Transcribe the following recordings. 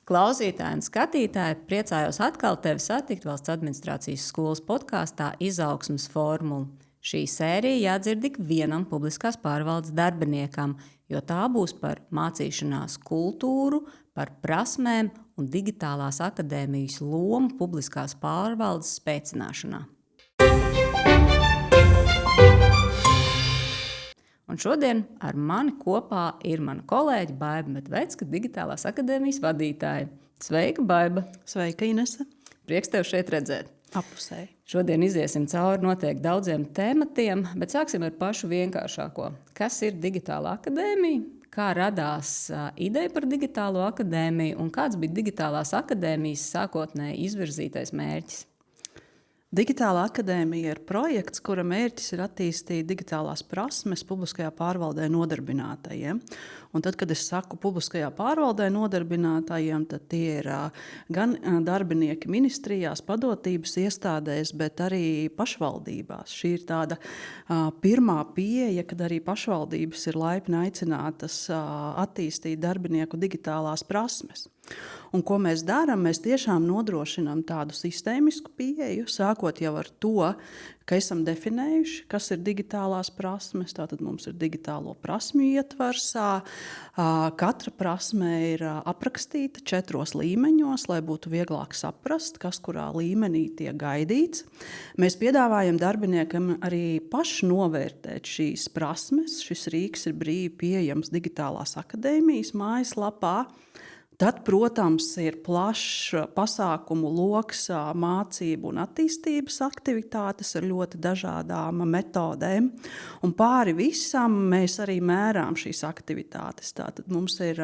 Klausītāji un skatītāji, priecājos atkal tevi satikt Valsts administrācijas skolas podkāstā Izaugsmes formula. Šī sērija jādzird ik vienam publiskās pārvaldes darbiniekam, jo tā būs par mācīšanās kultūru, par prasmēm un digitālās akadēmijas lomu publiskās pārvaldes spēcināšanā. Un šodien ar mani kopā ir mana kolēģe Baiba Medvecka, Digitālās akadēmijas vadītāja. Sveika, Baiba! Sveika, Inese! Prieks tev šeit redzēt! Apusēji. Šodien iziesim cauri noteikti daudziem tematiem, bet sāksim ar pašu vienkāršāko. Kas ir Digitālā akadēmija? Kā radās ideja par Digitālo akadēmiju un kāds bija Digitālās akadēmijas sākotnēji izvirzītais mērķis? Digitālā akadēmija ir projekts, kura mērķis ir attīstīt digitālās prasmes publiskajā pārvaldē nodarbinātajiem. Un tad, kad es saku publiskajā pārvaldē nodarbinātajiem, tad tie ir gan darbinieki ministrijās, padotības iestādēs, bet arī pašvaldībās. Šī ir tāda pirmā pieeja, kad arī pašvaldības ir laipni aicinātas attīstīt darbinieku digitālās prasmes. Un ko mēs darām? Mēs tiešām nodrošinām tādu sistēmisku pieeju, sākot jau ar to, ka esam definējuši, kas ir digitālās prasmes. Tātad mums ir digitālo prasmju ietvars. Katra prasme ir aprakstīta 4 līmeņos, lai būtu vieglāk saprast, kas kurā līmenī tiek gaidīts. Mēs piedāvājam darbiniekam arī paši novērtēt šīs prasmes. Šis rīks ir brīvi pieejams Digitālās akadēmijas mājaslapā. Tad, protams, ir plašs pasākumu loks, mācību un attīstības aktivitātes ar ļoti dažādām metodēm. Un pāri visam mēs arī mērām šīs aktivitātes. Tātad mums ir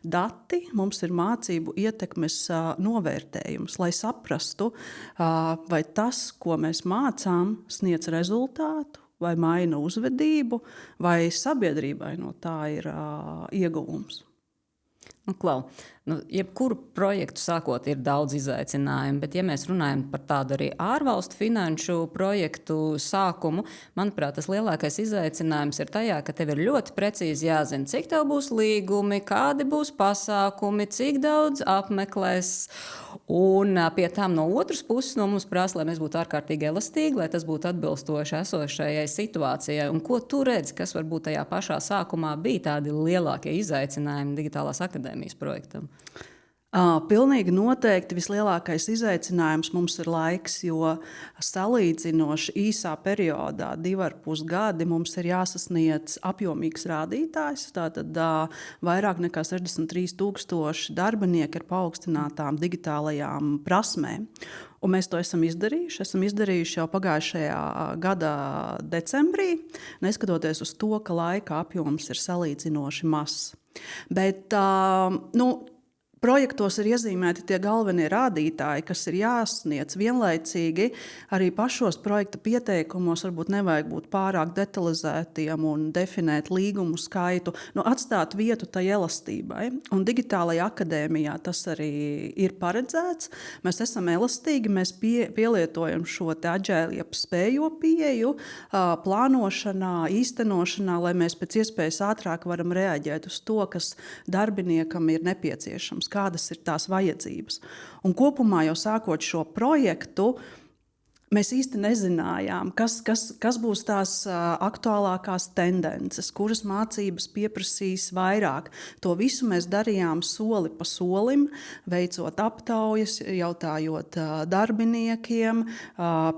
dati, mums ir mācību ietekmes novērtējums, lai saprastu, vai tas, ko mēs mācām, sniedz rezultātu, vai maina uzvedību, vai sabiedrībai no tā ir ieguvums. Klau, jebkuru projektu sākot ir daudz izaicinājumu, bet ja mēs runājam par tādu arī ārvalstu finanšu projektu sākumu, manuprāt, tas lielākais izaicinājums ir tajā, ka tev ir ļoti precīzi jāzina, cik tev būs līgumi, kādi būs pasākumi, cik daudz apmeklēs. Un pie tām no otras puses no mums prasa, lai mēs būtu ārkārtīgi elastīgi, lai tas būtu atbilstoši esošajai situācijai. Un ko tu redzi, kas varbūt tajā pašā sākumā bija tādi lielākie izaicinājumi Digitālās akadēmijas projektam? Pilnīgi noteikti vislielākais izaicinājums mums ir laiks, jo salīdzinoši īsā periodā, 2,5 gadi, mums ir jāsasniedz apjomīgs rādītājs. Tātad vairāk nekā 63,000 darbinieki ar paaugstinātām digitālajām prasmēm. Un mēs to esam izdarījuši. Esam izdarījuši jau pagājušajā gada decembrī, neskatoties uz to, ka laika apjoms ir salīdzinoši mazs. Bet, projektos ir iezīmēti tie galvenie rādītāji, kas ir jāsniedz vienlaicīgi. Arī pašos projekta pieteikumos varbūt nevajag būt pārāk detalizētiem un definēt līgumu skaitu, atstāt vietu tai elastībai. Un Digitālajā akadēmijā tas arī ir paredzēts. Mēs esam elastīgi, mēs pielietojam šo agile jeb spējo pieeju plānošanā, īstenošanā, lai mēs pēc iespējas ātrāk varam reaģēt uz to, kas darbiniekam ir nepieciešams. Kādas ir tās vajadzības. Un kopumā jau sākot šo projektu, mēs īsti nezinājām, kas būs tās aktuālākās tendences, kuras mācības pieprasīs vairāk. To visu mēs darījām soli pa solim, veicot aptaujas, jautājot darbiniekiem,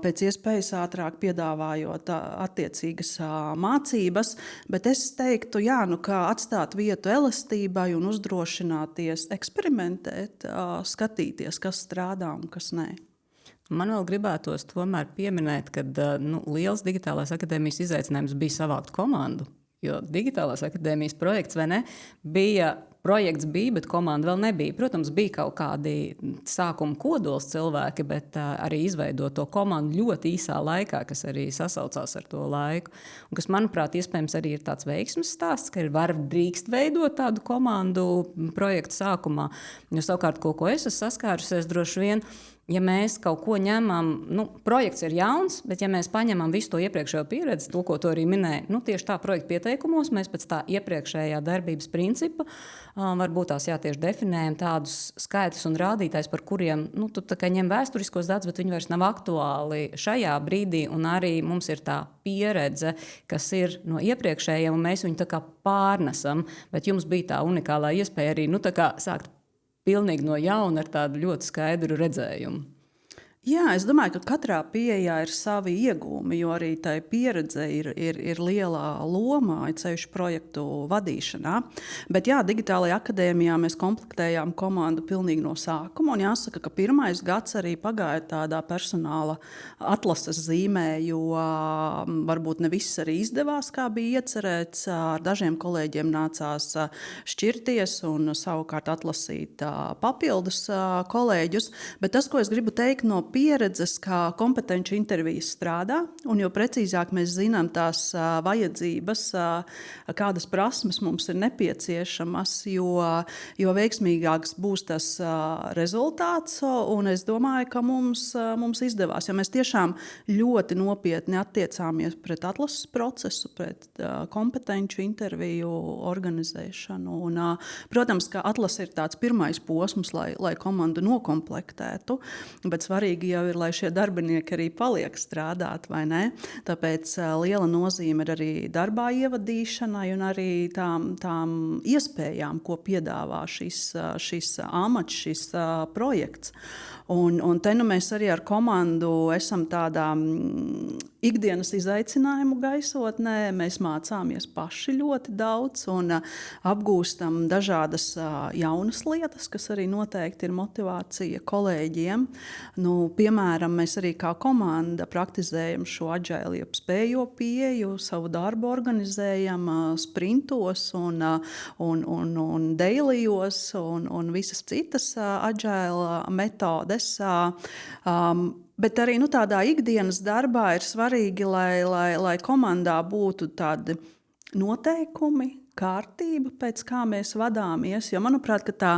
pēc iespējas ātrāk piedāvājot attiecīgas mācības. Bet es teiktu, ka atstāt vietu elastībai un uzdrošināties eksperimentēt, skatīties, kas strādā un kas nē. Man vēl gribētos tomēr pieminēt, ka liels Digitālās akadēmijas izaicinājums bija savākt komandu. Jo Digitālās akadēmijas projekts, vai ne, projekts bija, bet komanda vēl nebija. Protams, bija kaut kādi sākuma kodols cilvēki, bet arī izveidot to komandu ļoti īsā laikā, kas arī sasaucās ar to laiku. Un kas, manuprāt, iespējams arī ir tāds veiksmes stāsts, ka drīkst veidot tādu komandu projektu sākumā. Jo savukārt, ko es esmu saskārusies droši vien, ja mēs kaut ko ņemam, projekts ir jauns, bet ja mēs paņemam visu to iepriekšējo pieredzi, to, ko tu arī minēji, tieši tā projekta pieteikumos, mēs pēc tā iepriekšējā darbības principa varbūt tās tieši definējam tādus skaitļus un rādītājus, par kuriem tu tā kā ņem vēsturiskos datus, bet viņi vairs nav aktuāli šajā brīdī, un arī mums ir tā pieredze, kas ir no iepriekšējiem, un mēs viņu tā kā pārnesam, bet jums bija tā unikālā iespēja arī tā kā sākt pilnīgi no jauna ar tādu ļoti skaidru redzējumu. Jā, es domāju, ka katrā pieejā ir savi iegūmi, jo arī tai pieredze ir liela loma ceļu projektu vadīšanā. Bet jā, Digitālajā akadēmijā mēs komplektējām komandu pilnīgi no sākuma. Un jāsaka, ka pirmais gads arī pagāja tādā personāla atlases zīmē, jo varbūt ne viss arī izdevās, kā bija iecerēts. Ar dažiem kolēģiem nācās šķirties un savukārt atlasīt papildus kolēģus. Bet tas, ko es gribu teikt no pieredzes, kā kompetenci intervijas strādā, un jo precīzāk mēs zinām tās vajadzības, kādas prasmes mums ir nepieciešamas, jo veiksmīgāks būs tas rezultāts. Un es domāju, ka mums izdevās, jo mēs tiešām ļoti nopietni attiecāmies pret atlases procesu, pret kompetenci interviju organizēšanu. Un, protams, ka atlase ir tāds pirmais posms, lai komandu nokomplektētu, bet svarīgi jau ir, lai šie darbinieki arī paliek strādāt, vai ne? Tāpēc liela nozīme ir arī darbā ievadīšanai un arī tām iespējām, ko piedāvā šis amats, šis projekts. Un te mēs arī ar komandu esam tādā ikdienas izaicinājumu gaisotnē. Mēs mācāmies paši ļoti daudz un apgūstam dažādas jaunas lietas, kas arī noteikti ir motivācija kolēģiem. Piemēram, mēs arī kā komanda praktizējam šo agile, jeb spējo pieeju, savu darbu organizējam sprintos un dailyos un visas citas agile metodes. Bet arī tādā ikdienas darbā ir svarīgi, lai komandā būtu tādi noteikumi, kārtība, pēc kā mēs vadāmies. Jo, manuprāt, ka tā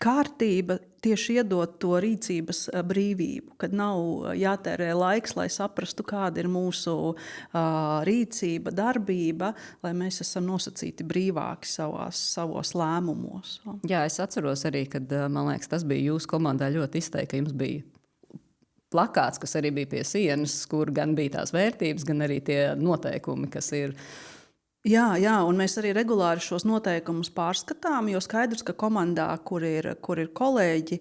kārtība tieši iedod to rīcības brīvību, kad nav jātērē laiks, lai saprastu, kāda ir mūsu rīcība, darbība, lai mēs esam nosacīti brīvāki savos lēmumos. Jā, es atceros arī, kad, man liekas, tas bija jūsu komandā ļoti izteikti, ka jums bija plakāts, kas arī bija pie sienas, kur gan bija tās vērtības, gan arī tie noteikumi, kas ir. Jā, un mēs arī regulāri šos noteikumus pārskatām, jo skaidrs, ka komandā, kur ir kolēģi,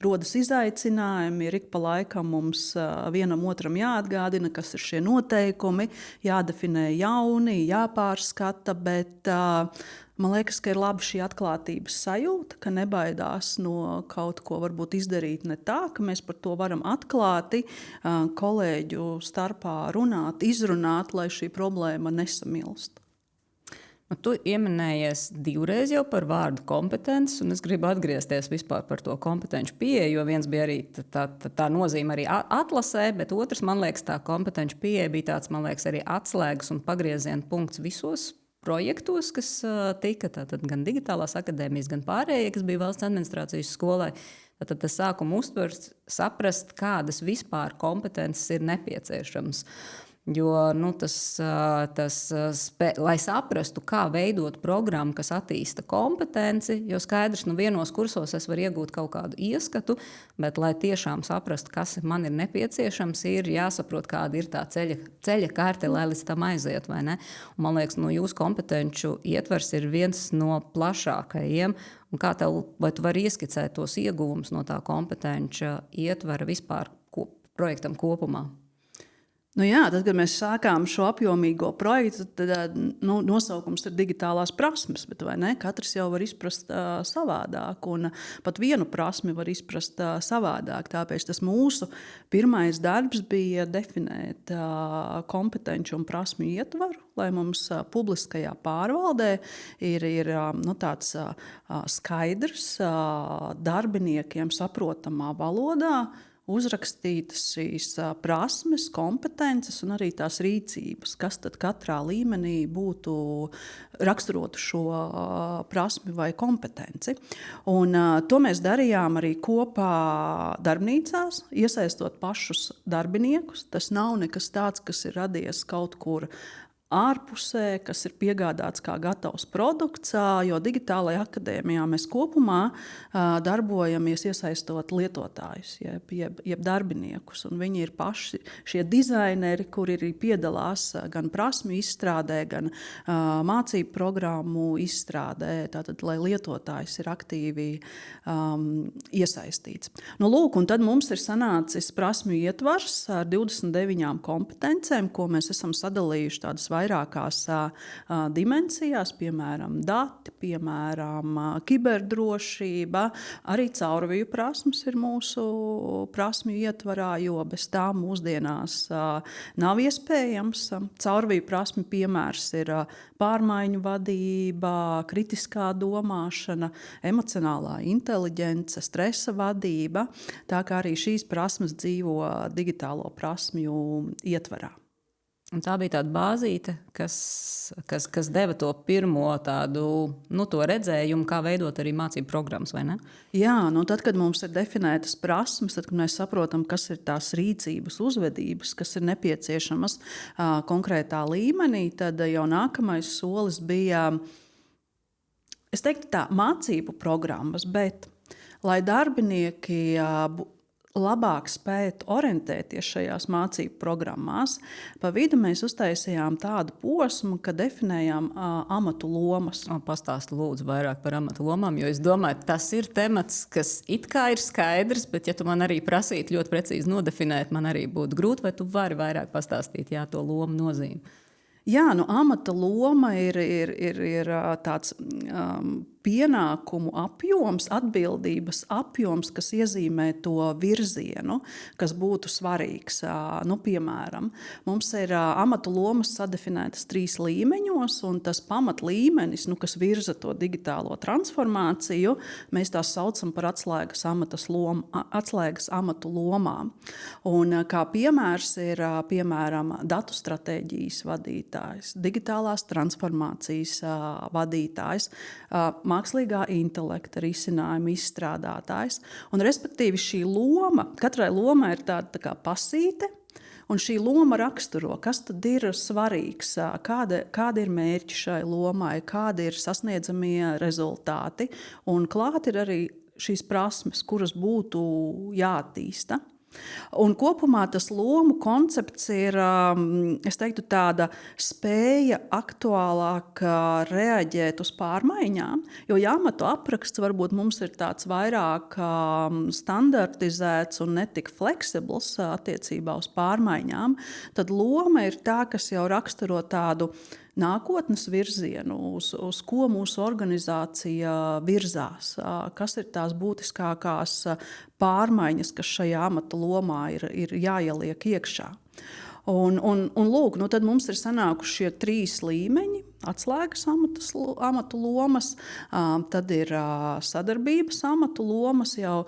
rodas izaicinājumi, ir ik pa laikam mums vienam otram jāatgādina, kas ir šie noteikumi, jādefinē jauni, jāpārskata, bet man liekas, ka ir laba šī atklātības sajūta, ka nebaidās no kaut ko varbūt izdarīt ne tā, ka mēs par to varam atklāti kolēģu starpā runāt, izrunāt, lai šī problēma nesamilst. Tu pieminējies divreiz jau par vārdu kompetences, un es gribu atgriezties vispār par to kompetenci pieeju, jo viens bija arī tā nozīme arī atlasē, bet otrs, man liekas, tā kompetenci pieeja bija tāds, man liekas, arī atslēgas un pagrieziena punkts visos projektos, kas tika tātad gan Digitālās akadēmijas, gan pārējie, kas bija valsts administrācijas skolai. Tad tas sākuma uztvers saprast, kādas vispār kompetences ir nepieciešamas. Jo lai saprastu, kā veidot programmu, kas attīsta kompetenci, jo skaidrs, vienos kursos es varu iegūt kaut kādu ieskatu, bet, lai tiešām saprastu, kas man ir nepieciešams, ir jāsaprot, kāda ir tā ceļa karte, lai līdz tam aiziet, vai ne? Un, man liekas, jūsu kompetenču ietvers ir viens no plašākajiem. Un vai tu vari ieskicēt tos ieguvumus no tā kompetenča ietvera vispār projektam kopumā? Jā, tad, kad mēs sākām šo apjomīgo projektu, tad nosaukums ir digitālās prasmes, bet vai ne? Katrs jau var izprast savādāk, un pat vienu prasmi var izprast savādāk. Tāpēc tas mūsu pirmais darbs bija definēt kompetenci un prasmi ietvaru, lai mums publiskajā pārvaldē ir tāds skaidrs, darbiniekiem saprotamā valodā uzrakstītas šīs prasmes, kompetences un arī tās rīcības, kas tad katrā līmenī būtu raksturotu šo prasmi vai kompetenci. Un, to mēs darījām arī kopā darbnīcās, iesaistot pašus darbiniekus. Tas nav nekas tāds, kas ir radies kaut kur ārpusē, kas ir piegādāts kā gatavs produkts, jo Digitālajā akadēmijā mēs kopumā darbojamies iesaistot lietotājus, jeb darbiniekus. Un viņi ir paši šie dizaineri, kuri arī piedalās gan prasmju izstrādē, gan mācību programmu izstrādē, tātad, lai lietotājs ir aktīvi iesaistīts. Nu, lūk, un tad mums ir sanācis prasmju ietvars ar 29 kompetencēm, ko mēs esam sadalījuši tādas vairākās dimensijās, piemēram, dati, piemēram, kiberdrošība, arī caurviju prasmes ir mūsu prasmju ietvarā, jo bez tā mūsdienās nav iespējams. Caurviju prasmju piemērs ir pārmaiņu vadība, kritiskā domāšana, emocionālā inteliģence, stresa vadība, tā kā arī šīs prasmes dzīvo digitālo prasmju ietvarā. Un tā bija tāda bāzīte, kas deva to pirmo tādu, to redzējumu, kā veidot arī mācību programmas, vai ne? Jā, tad, kad mums ir definētas prasmes, tad, kad mēs saprotam, kas ir tās rīcības, uzvedības, kas ir nepieciešamas konkrētā līmenī, tad jau nākamais solis bija, es teiktu tā, mācību programmas, bet lai darbinieki labāk spēt orientēties šajās mācību programmās, pa vidu mēs uztaisījām tādu posmu, ka definējām amatu lomas. Pastāsti lūdzu vairāk par amatu lomām, jo es domāju, tas ir temats, kas it kā ir skaidrs, bet ja tu man arī prasītu ļoti precīzi nodefinēt, man arī būtu grūti, vai tu vari vairāk pastāstīt to lomu nozīmi? Jā, amata loma ir tāds pienākumu apjoms, atbildības apjoms, kas iezīmē to virzienu, kas būtu svarīgs. Piemēram, mums ir amatu lomas sadefinētas 3 līmeņos, un tas pamatlīmenis, kas virza to digitālo transformāciju, mēs tās saucam par atslēgas amatu lomām. Un kā piemērs ir, piemēram, datu stratēģijas vadītājs, digitālās transformācijas vadītājs, mākslīgā intelekta risinājuma izstrādātājs. Un, respektīvi, šī loma, katrai lomai ir tāda tā kā pasīte, un šī loma raksturo, kas tad ir svarīgs, kādi ir mērķi šai lomai, kādi ir sasniedzamie rezultāti, un klāt ir arī šīs prasmes, kuras būtu jāattīsta. Un kopumā tas lomu koncepts ir, es teiktu, tāda spēja aktuālāk reaģēt uz pārmaiņām, jo amatu apraksts varbūt mums ir tāds vairāk standartizēts un netik fleksibls attiecībā uz pārmaiņām, tad loma ir tā, kas jau raksturo tādu nākotnes virzienu, uz ko mūsu organizācija virzās, kas ir tās būtiskākās pārmaiņas, kas šajā amata lomā ir jāieliek iekšā. Un lūk, tad mums ir sanākuši šie 3 līmeņi, atslēgas amatu lomas, tad ir sadarbības amatu lomas, jau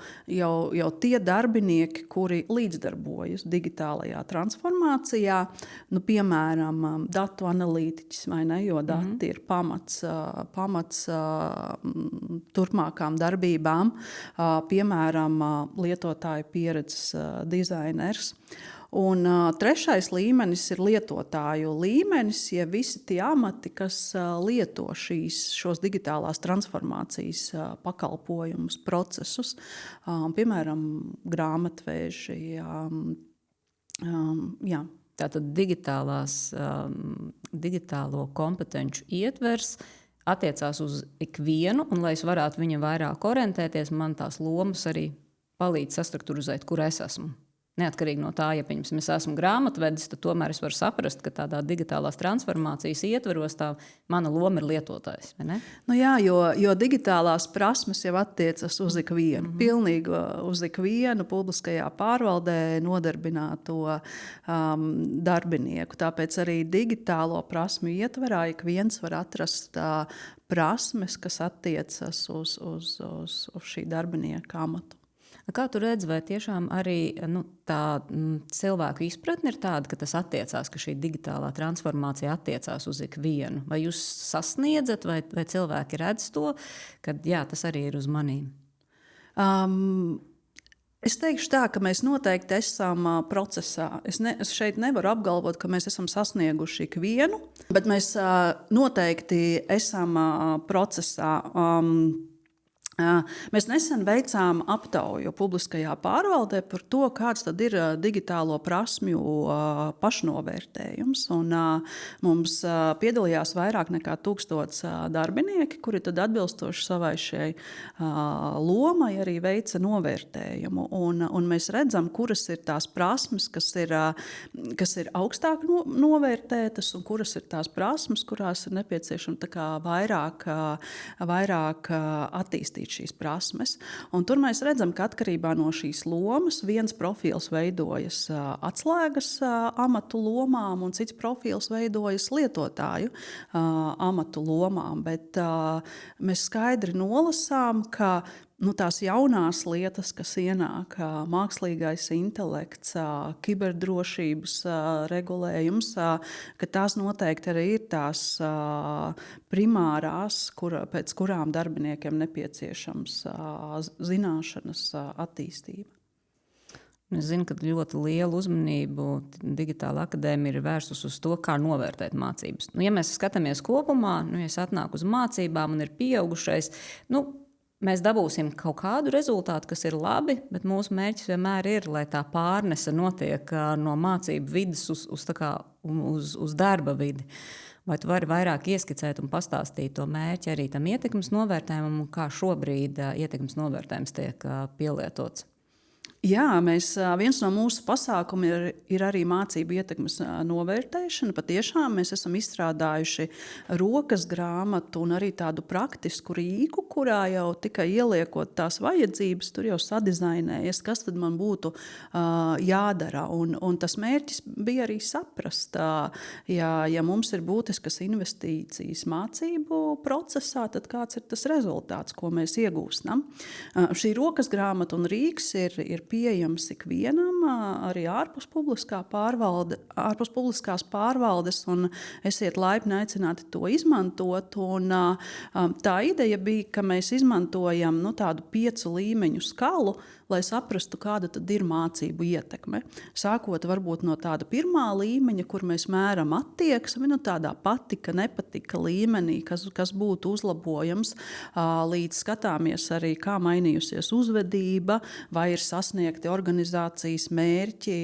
tie darbinieki, kuri līdzdarbojas digitālajā transformācijā, piemēram, datu analītiķis, vai ne, jo dati ir pamats turpmākām darbībām, piemēram, lietotāju pieredzes dizainers. Un 3. līmenis ir lietotāju līmenis, ja visi tie amati, kas lieto šos digitālās transformācijas pakalpojumus, procesus, piemēram, grāmatvēži. Jā. Tātad digitālo kompetenču ietvers attiecās uz ikvienu, un lai es varētu viņam vairāk orientēties, man tās lomas arī palīdz sastrukturizēt, kur es esmu. Neatkarīgi no tā, ja es esmu grāmatvedis, tad tomēr es varu saprast, ka tādā digitālās transformācijas ietveros tā mana loma ir lietotājs. Jā, jo digitālās prasmes jau attiecas uz ikvienu, pilnīgi uz ikvienu publiskajā pārvaldē nodarbināto darbinieku. Tāpēc arī digitālo prasmu ietverā ik viens var atrast prasmes, kas attiecas uz šī darbinieka amatu. Kā tu redzi, vai tiešām arī tā cilvēku izpratne ir tāda, ka tas attiecās, ka šī digitālā transformācija attiecās uz ikvienu? Vai jūs sasniedzat, vai cilvēki redz to, ka jā, tas arī ir uz manīm? Es teikšu tā, ka mēs noteikti esam procesā. Es šeit nevaru apgalvot, ka mēs esam sasnieguši ikvienu, bet mēs noteikti esam procesā. Mēs nesen veicām aptauju publiskajā pārvaldē par to, kāds tad ir digitālo prasmju pašnovērtējums. Un, mums piedalījās vairāk nekā 1000 darbinieki, kuri tad atbilstoši savai šai lomai arī veica novērtējumu. Un mēs redzam, kuras ir tās prasmes, kas ir augstāk novērtētas, un kuras ir tās prasmes, kurās ir nepieciešama tā kā vairāk attīstīt šīs prasmes. Un tur mēs redzam, ka atkarībā no šīs lomas viens profils veidojas atslēgas amatu lomām, un cits profils veidojas lietotāju amatu lomām. Bet mēs skaidri nolasām, ka tās jaunās lietas, kas ienāk, mākslīgais intelekts, kiberdrošības regulējums, ka tās noteikti arī ir tās primārās, pēc kurām darbiniekiem nepieciešams zināšanas attīstība. Es zinu, ka ļoti lielu uzmanību Digitāla akadēmija ir vērsusi uz to, kā novērtēt mācības. Ja mēs skatāmies kopumā, ja es atnāku uz mācībām un ir pieaugušais, mēs dabūsim kaut kādu rezultātu, kas ir labi, bet mūsu mērķis vienmēr ir, lai tā pārnese notiek no mācību vidas uz darba vidi. Vai tu vari vairāk ieskicēt un pastāstīt to mērķi arī tam ietekmes novērtējumam, un kā šobrīd ietekmes novērtējums tiek pielietots? Jā, viens no mūsu pasākumiem ir arī mācību ietekmes novērtēšana. Patiešām mēs esam izstrādājuši rokas grāmatu un arī tādu praktisku rīku, kurā jau tikai ieliekot tās vajadzības, tur jau sadizainējies, kas tad man būtu jādara. Un tas mērķis bija arī saprast, ja mums ir būtiskas investīcijas mācību procesā, tad kāds ir tas rezultāts, ko mēs iegūstam. Šī rokas grāmata un rīks ir pieejams ikvienam, arī ārpus publiskās pārvaldes, un esiet laipni aicināti to izmantot. Un, tā ideja bija, ka mēs izmantojam tādu 5 līmeņu skalu, lai saprastu, kāda tad ir mācību ietekme. Sākot varbūt no tāda pirmā līmeņa, kur mēs mēram attieksmi, tādā patika, nepatika līmenī, kas būtu uzlabojams, līdz skatāmies arī, kā mainījusies uzvedība, vai ir sasniegti organizācijas mērķi,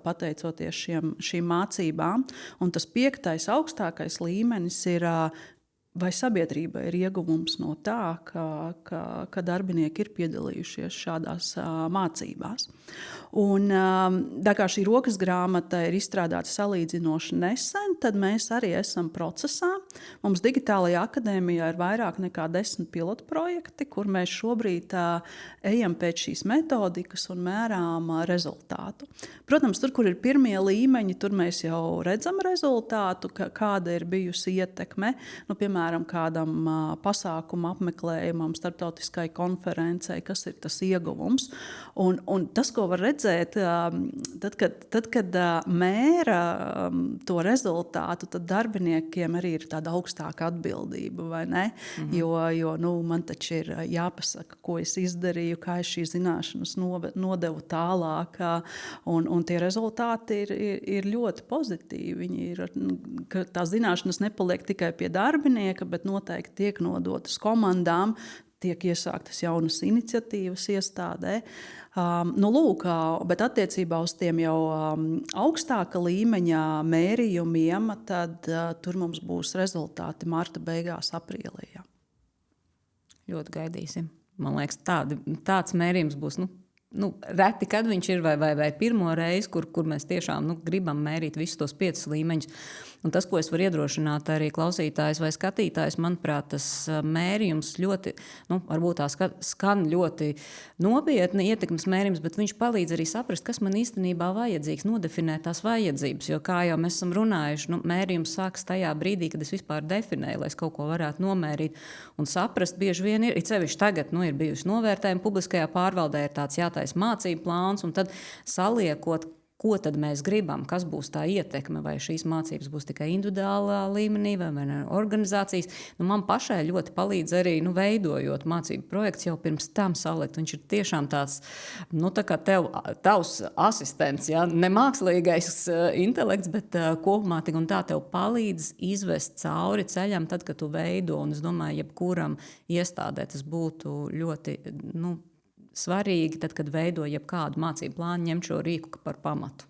pateicoties šīm mācībām. Un tas 5. augstākais līmenis ir, vai sabiedrībai ir ieguvums no tā, ka darbinieki ir piedalījušies šādās mācībās. Un, tā kā šī rokas grāmata ir izstrādāta salīdzinoši nesen, tad mēs arī esam procesā. Mums Digitālajā akadēmijā ir vairāk nekā 10 pilotu projekti, kur mēs šobrīd ejam pēc šīs metodikas un mērām rezultātu. Protams, tur, kur ir pirmie līmeņi, tur mēs jau redzam rezultātu, kāda ir bijusi ietekme. Piemēram, kādam pasākuma apmeklējumam, starptautiskai konferencei, kas ir tas ieguvums. Un tas, ko var redzēt, tad, kad mēra to rezultātu, tad darbiniekiem arī ir tāda augstāka atbildība, vai ne? Jo man taču ir jāpasaka, ko es izdarīju, kā es šīs zināšanas nodevu tālāk, un tie rezultāti ir ļoti pozitīvi. Viņi ir, ka tās zināšanas nepaliek tikai pie darbinieka, bet noteikti tiek nodotas komandām, tiek iesāktas jaunas iniciatīvas iestādē. Bet attiecībā uz tiem jau augstāka līmeņa mērījumiem, tad tur mums būs rezultāti marta beigās, aprīlī. Jā. Ļoti gaidīsim. Man liekas, tāds mērījums būs reti, kad viņš ir vai pirmo reizi, kur mēs tiešām gribam mērīt visus tos 5 līmeņus. Un tas, ko es varu iedrošināt arī klausītājs vai skatītājs, manuprāt, tas mērījums ļoti, varbūt tā skan ļoti nopietni ietekmes mērījums, bet viņš palīdz arī saprast, kas man īstenībā vajadzīgs, nodefinēt tās vajadzības. Jo, kā jau mēs esam runājuši, mērījums sākas tajā brīdī, kad es vispār definēju, lai es kaut ko varētu nomērīt un saprast. Bieži vien ir sevišķi tagad, ir bijuši novērtējumi publiskajā pārvaldē, ir tāds jātaisa mācību plāns, un tad saliekot, ko tad mēs gribam, kas būs tā ietekme, vai šīs mācības būs tikai individuālā līmenī vai organizācijas. Man pašai ļoti palīdz arī veidojot mācību projekts jau pirms tam salikt. Viņš ir tiešām tāds, tā kā tavs asistents, ja? Ne mākslīgais intelekts, bet kopumā tik un tā tev palīdz izvest cauri ceļam tad, kad tu veido. Un es domāju, jebkuram iestādē tas būtu ļoti, svarīgi, tad, kad veido jebkādu mācību plānu, ņemt šo rīku par pamatu.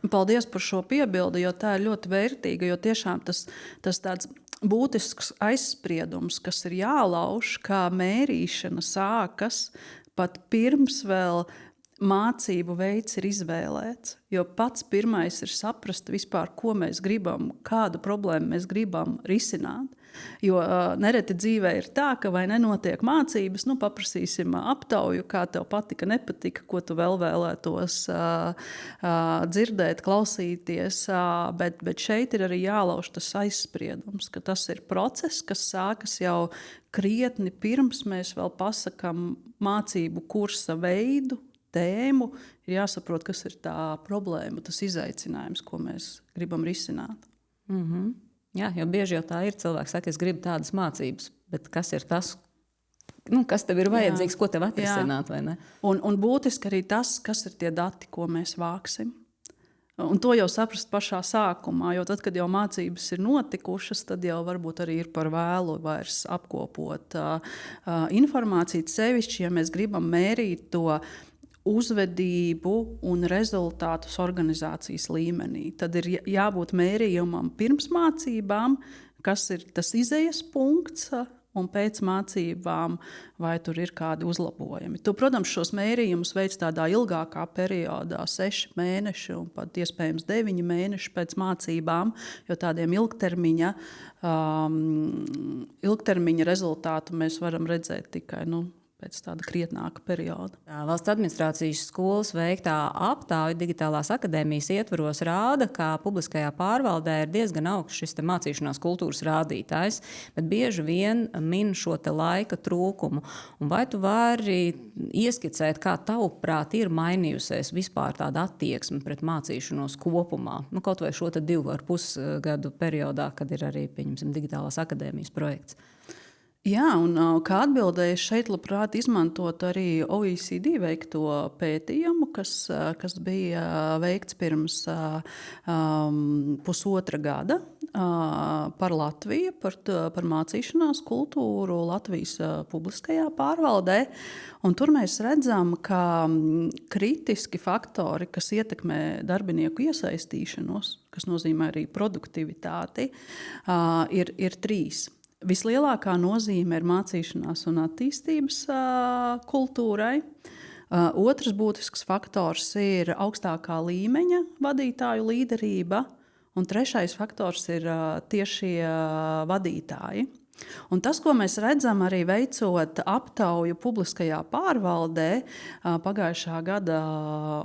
Paldies par šo piebildi, jo tā ir ļoti vērtīga, jo tiešām tas tāds būtisks aizspriedums, kas ir jālauž, kā mērīšana sākas pat pirms vēl mācību veids ir izvēlēts. Jo pats pirmais ir saprast vispār, ko mēs gribam, kādu problēmu mēs gribam risināt. Jo nereti dzīvē ir tā, ka vai nenotiek mācības, paprasīsim aptauju, kā tev patika, nepatika, ko tu vēl vēlētos dzirdēt, klausīties. Bet šeit ir arī jālauž tas aizspriedums, ka tas ir process, kas sākas jau krietni pirms mēs vēl pasakam mācību kursa veidu, tēmu. Ir jāsaprot, kas ir tā problēma, tas izaicinājums, ko mēs gribam risināt. Mhm. Jā, jo bieži jau tā ir. Cilvēks saka, es gribu tādas mācības, bet kas ir tas, kas tev ir vajadzīgs, ko tev atrisināt, vai ne? Un būtiski arī tas, kas ir tie dati, ko mēs vāksim. Un to jau saprast pašā sākumā, jo tad, kad jau mācības ir notikušas, tad jau varbūt arī ir par vēlu vairs apkopot informāciju. Sevišķi, ja mēs gribam mērīt to uzvedību un rezultātus organizācijas līmenī. Tad ir jābūt mērījumam pirms mācībām, kas ir tas izejas punkts, un pēc mācībām, vai tur ir kādi uzlabojumi. Tu, protams, šos mērījumus veids tādā ilgākā periodā, 6 mēneši un pat iespējams 9 mēneši pēc mācībām, jo tādiem ilgtermiņa rezultātu mēs varam redzēt tikai pēc tāda krietnāka perioda. Valsts administrācijas skolas veiktā aptauja Digitālās akadēmijas ietvaros rāda, ka publiskajā pārvaldē ir diezgan augsts šis mācīšanās kultūras rādītājs, bet bieži vien min šo laika trūkumu. Un vai tu vari ieskicēt, kā tavuprāt ir mainījusies vispār tāda attieksme pret mācīšanos kopumā? Kaut vai šo 2,5 gadu periodā, kad ir arī, pieņemsim, Digitālās akadēmijas projekts. Jā, un kā atbildēju, šeit labprāt izmantot arī OECD veikto pētījumu, kas bija veikts pirms pusotra gada par Latviju, par mācīšanās kultūru Latvijas publiskajā pārvaldē. Un tur mēs redzam, ka kritiski faktori, kas ietekmē darbinieku iesaistīšanos, kas nozīmē arī produktivitāti, ir 3. Vislielākā nozīme ir mācīšanās un attīstības kultūrai. Otrs būtisks faktors ir augstākā līmeņa vadītāju līderība. Un trešais faktors ir tiešie vadītāji. Un tas, ko mēs redzam arī veicot aptauju publiskajā pārvaldē pagājušā gada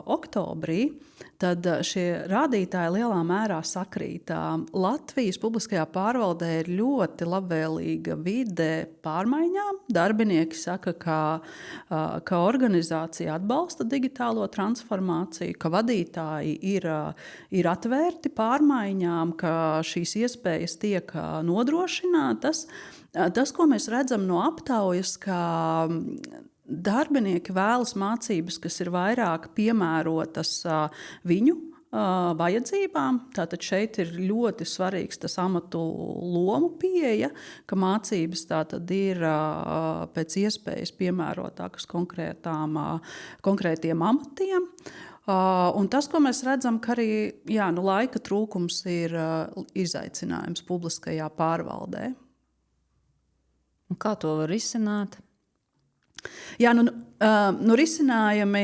oktobrī, tad šie rādītāji lielā mērā sakrīt. Latvijas publiskajā pārvaldē ir ļoti labvēlīga vide pārmaiņām. Darbinieki saka, ka organizācija atbalsta digitālo transformāciju, ka vadītāji ir atvērti pārmaiņām, ka šīs iespējas tiek nodrošinātas. Tas, ko mēs redzam no aptaujas, ka darbinieki vēlas mācības, kas ir vairāk piemērotas viņu vajadzībām. Tātad šeit ir ļoti svarīgs tas amatu lomu pieeja, ka mācības tātad ir pēc iespējas piemērotākas konkrētiem amatiem. Un tas, ko mēs redzam, ka arī laika trūkums ir izaicinājums publiskajā pārvaldē. Un kā to var izsināt? Jā, risinājumi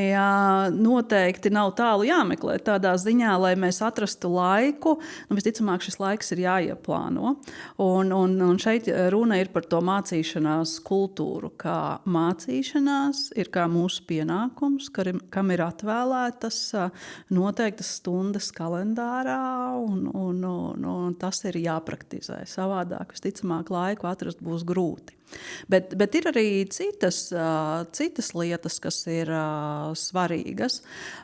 noteikti nav tālu jāmeklē tādā ziņā, lai mēs atrastu laiku. Visticamāk, šis laiks ir jāieplāno. Un šeit runa ir par to mācīšanās kultūru, kā mācīšanās ir kā mūsu pienākums, kam ir atvēlētas noteiktas stundas kalendārā, un tas ir jāpraktizē. Savādāk, visticamāk, laiku atrast būs grūti. Bet ir arī citas lietas, kas ir svarīgas.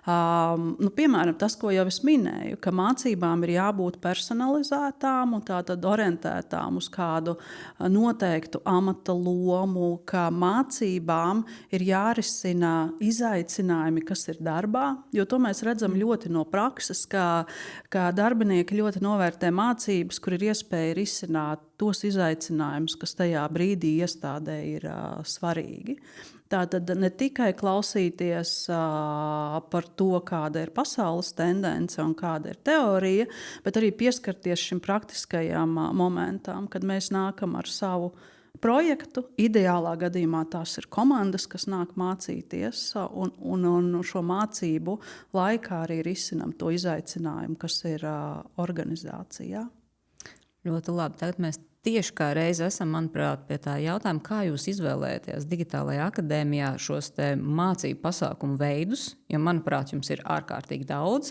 Piemēram, tas, ko jau es minēju, ka mācībām ir jābūt personalizētām un tātad orientētām uz kādu noteiktu amata lomu, ka mācībām ir jārisina izaicinājumi, kas ir darbā, jo to mēs redzam ļoti no prakses, ka darbinieki ļoti novērtē mācības, kur ir iespēja risināt tos izaicinājumus, kas tajā brīdī iestādē ir svarīgi. Tātad ne tikai klausīties par to, kāda ir pasaules tendence un kāda ir teorija, bet arī pieskarties šim praktiskajam momentam, kad mēs nākam ar savu projektu. Ideālā gadījumā tās ir komandas, kas nāk mācīties, un šo mācību laikā arī risinam to izaicinājumu, kas ir organizācijā. Ļoti labi. Tagad mēs tieši kā reiz esam, manuprāt, pie tā jautājuma, kā jūs izvēlēties Digitālajā akadēmijā šos mācību pasākumu veidus, jo, manuprāt, jums ir ārkārtīgi daudz,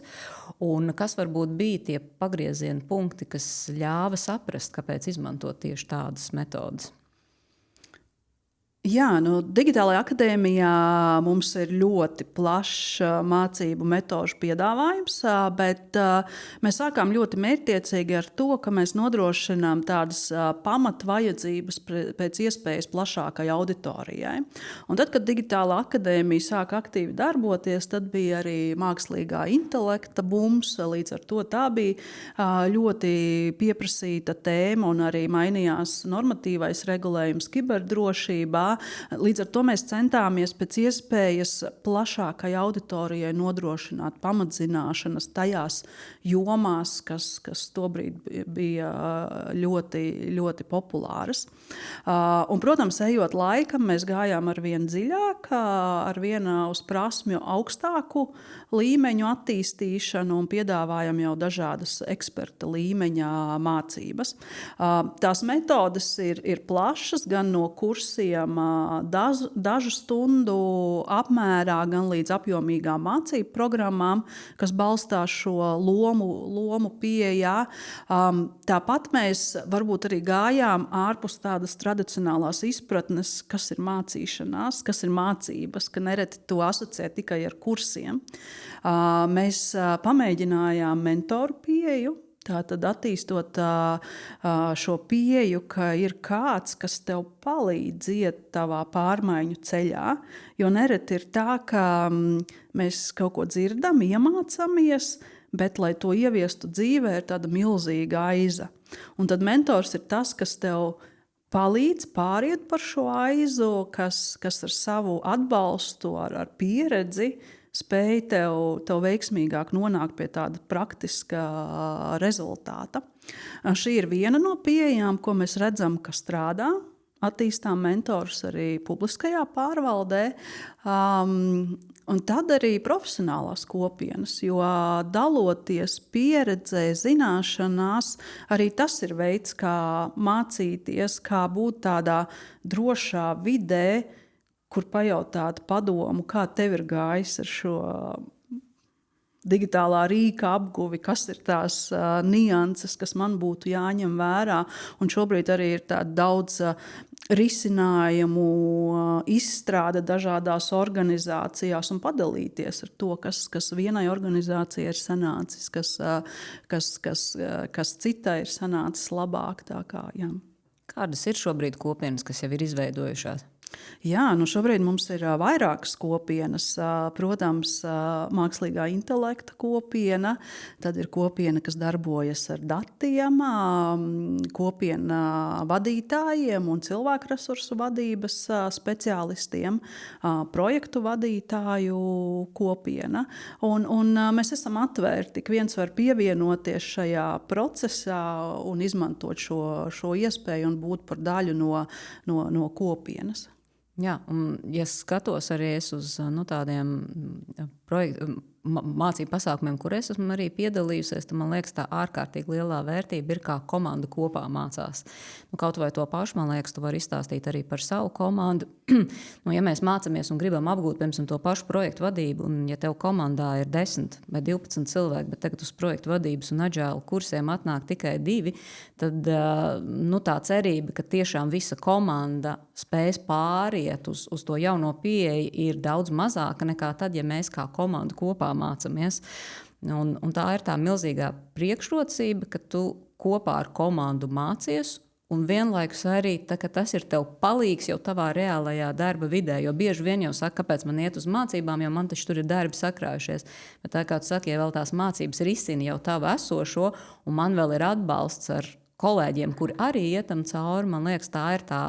un kas varbūt bija tie pagrieziena punkti, kas ļāva saprast, kāpēc izmantot tieši tādas metodas? Jā, Digitālajā akadēmijā mums ir ļoti plašs mācību metožu piedāvājums, bet mēs sākām ļoti mērķtiecīgi ar to, ka mēs nodrošinām tādas pamatvajadzības pēc iespējas plašākai auditorijai. Un tad, kad Digitālā akadēmija sāka aktīvi darboties, tad bija arī mākslīgā intelekta bums, līdz ar to tā bija ļoti pieprasīta tēma un arī mainījās normatīvais regulējums kiberdrošībā. Līdz ar to mēs centāmies pēc iespējas plašākai auditorijai nodrošināt pamatzināšanas tajās jomās, kas tobrīd bija ļoti, ļoti populāras. Un, protams, ejot laikam, mēs gājām ar vien dziļāk, ar vien uz prasmju augstāku līmeņu attīstīšanu un piedāvājam jau dažādas eksperta līmeņa mācības. Tās metodes ir plašas, gan no kursiem dažu stundu apmērā, gan līdz apjomīgām mācību programmām, kas balstās šo lomu pieejā. Tāpat mēs varbūt arī gājām ārpus tādas tradicionālās izpratnes, kas ir mācīšanās, kas ir mācības, ka nereti to asociē tikai ar kursiem. Mēs pamēģinājām mentoru pieeju. Tātad attīstot šo pieeju, ka ir kāds, kas tev palīdz iet tavā pārmaiņu ceļā. Jo nereti ir tā, ka mēs kaut ko dzirdam, iemācāmies, bet, lai to ieviestu dzīvē, ir tāda milzīga aiza. Un tad mentors ir tas, kas tev palīdz pāriet par šo aizu, kas ar savu atbalstu, ar pieredzi, spēj tev veiksmīgāk nonākt pie tāda praktiska rezultāta. Šī ir viena no pieejām, ko mēs redzam, ka strādā. Attīstām mentors arī publiskajā pārvaldē. Un tad arī profesionālās kopienas, jo daloties pieredzē, zināšanās, arī tas ir veids, kā mācīties, kā būt tādā drošā vidē, kur pajautāt padomu, kā tev ir gājis ar šo digitālā rīka apguvi, kas ir tās nianses, kas man būtu jāņem vērā. Un šobrīd arī ir daudz risinājumu izstrāde dažādās organizācijās un padalīties ar to, kas vienai organizācijai ir sanācis, kas citai ir sanācis labāk. Kādas ir šobrīd kopienas, kas jau ir izveidojušās? Jā, šobrīd mums ir vairākas kopienas. Protams, mākslīgā intelekta kopiena, tad ir kopiena, kas darbojas ar datiem, kopiena vadītājiem un cilvēku resursu vadības speciālistiem, projektu vadītāju kopiena. Un mēs esam atvērti, ka viens var pievienoties šajā procesā un izmantot šo iespēju un būt par daļu no kopienas. Jā, un ja skatos arī uz tādiem mācību pasākumiem, kur es esmu arī piedalījusies, tad man liekas, tā ārkārtīgi lielā vērtība ir, kā komanda kopā mācās. Kaut vai to pašu, man liekas, tu vari izstāstīt arī par savu komandu. Ja mēs mācāmies un gribam apgūt, piemēram, to pašu projektu vadību, un ja tev komandā ir 10 vai 12 cilvēki, bet tagad uz projektu vadības un agile kursiem atnāk tikai 2, tad tā cerība, ka tiešām visa komanda spēs pāriet uz to jauno pieeju, ir daudz mazāka nekā tad, ja mēs kā komanda kopā mācāmies. Un tā ir tā milzīgā priekšrocība, ka tu kopā ar komandu mācies, un vienlaikus arī tas ir tev palīgs jau tavā reālajā darba vidē. Jo bieži vien jau saka, kāpēc man iet uz mācībām, jo man taču tur ir darbi sakrājušies. Bet tā kā tu saki, ja vēl tās mācības risina jau tavu esošo, un man vēl ir atbalsts ar kolēģiem, kuri arī ietam cauri, man liekas, tā ir tā